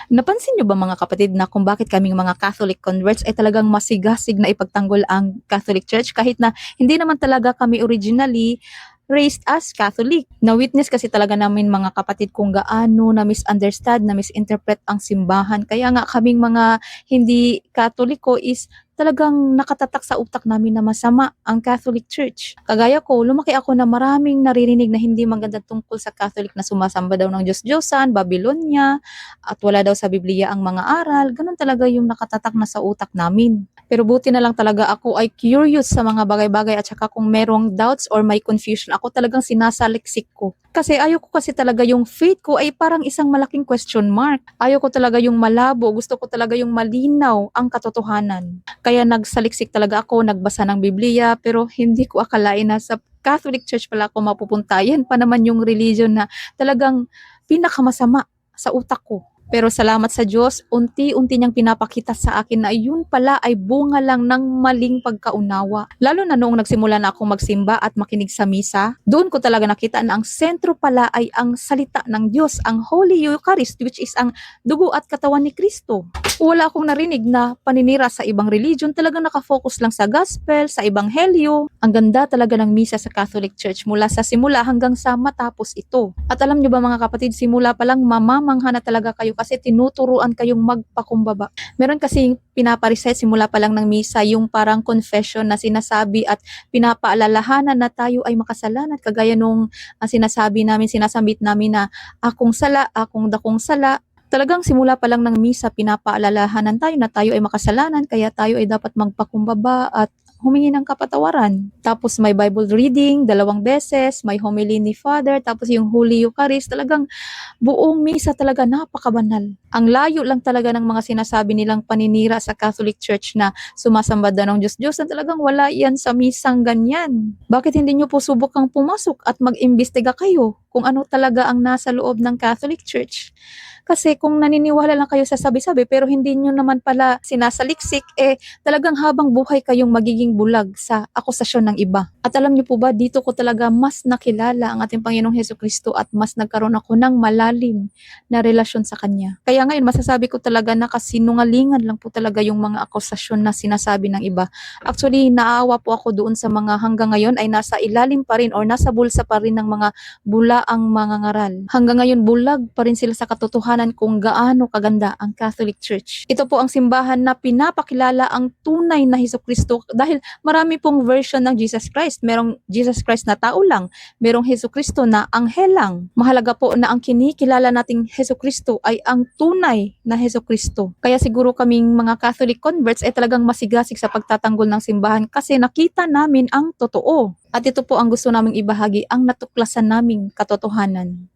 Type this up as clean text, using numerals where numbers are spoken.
Napansin niyo ba mga kapatid na kung bakit kaming mga Catholic converts ay talagang masigasig na ipagtanggol ang Catholic Church kahit na hindi naman talaga kami originally raised as Catholic. Na-witness kasi talaga namin mga kapatid kung gaano na misunderstand, na misinterpret ang simbahan. Kaya nga kaming mga hindi Katoliko is talagang nakatatak sa utak namin na masama ang Catholic Church. Kagaya ko, lumaki ako na maraming naririnig na hindi maganda tungkol sa Catholic na sumasamba daw ng Diyos-Diyosan, Babylonia, at wala daw sa Biblia ang mga aral. Ganun talaga yung nakatatak na sa utak namin. Pero buti na lang talaga ako ay curious sa mga bagay-bagay at saka kung merong doubts or may confusion, ako talagang sinasaliksik ko. Kasi ayoko kasi talaga yung faith ko ay parang isang malaking question mark. Ayoko talaga yung malabo, gusto ko talaga yung malinaw ang katotohanan. Kaya nagsaliksik talaga ako, nagbasa ng Biblia, pero hindi ko akalain na sa Catholic Church pala ako mapupunta. Yan pa naman yung religion na talagang pinakamasama sa utak ko. Pero salamat sa Diyos, unti-unti niyang pinapakita sa akin na yun pala ay bunga lang ng maling pagkaunawa. Lalo na noong nagsimula na akong magsimba at makinig sa misa, doon ko talaga nakita na ang sentro pala ay ang salita ng Diyos, ang Holy Eucharist, which is ang dugo at katawan ni Kristo. Wala akong narinig na paninira sa ibang religion, talagang nakafocus lang sa gospel, sa ebanghelyo. Ang ganda talaga ng misa sa Catholic Church mula sa simula hanggang sa matapos ito. At alam nyo ba mga kapatid, simula pa lang mamamangha na talaga kayo kasi tinuturuan kayong magpakumbaba. Meron kasing pinaparecite simula pa lang ng misa yung parang confession na sinasabi at pinapaalalahanan na tayo ay makasalanan. Kagaya nung sinasambit namin na akong sala, akong dakong sala. Talagang simula pa lang ng misa, pinapaalalahanan tayo na tayo ay makasalanan, kaya tayo ay dapat magpakumbaba at humingi ng kapatawaran. Tapos may Bible reading, 2 beses, may homily ni Father, tapos yung Holy Eucharist, talagang buong misa talaga napakabanal. Ang layo lang talaga ng mga sinasabi nilang paninira sa Catholic Church na sumasamba daw ng Diyos-Diyos, na talagang wala yan sa misang ganyan. Bakit hindi nyo po subukang pumasok at mag-imbestiga kayo kung ano talaga ang nasa loob ng Catholic Church? Kasi kung naniniwala lang kayo sa sabi-sabi pero hindi nyo naman pala sinasaliksik, talagang habang buhay kayong magiging bulag sa akusasyon ng iba. At alam nyo po ba, dito ko talaga mas nakilala ang ating Panginoong Hesukristo at mas nagkaroon ako ng malalim na relasyon sa Kanya. Kaya ngayon, masasabi ko talaga na kasinungalingan lang po talaga yung mga akusasyon na sinasabi ng iba. Actually, naawa po ako doon sa mga hanggang ngayon ay nasa ilalim pa rin or nasa bulsa pa rin ng mga bulaang mga ngaral. Hanggang ngayon, bulag pa rin sila sa katotohanan kung gaano kaganda ang Catholic Church. Ito po ang simbahan na pinapakilala ang tunay na Hesukristo dahil marami pong version ng Jesus Christ. Merong Jesus Christ na tao lang, merong Hesukristo na anghel lang. Mahalaga po na ang kinikilala nating Hesukristo ay ang tunay na Hesukristo. Kaya siguro kaming mga Catholic converts ay talagang masigasig sa pagtatanggol ng simbahan kasi nakita namin ang totoo. At ito po ang gusto naming ibahagi, ang natuklasan naming katotohanan.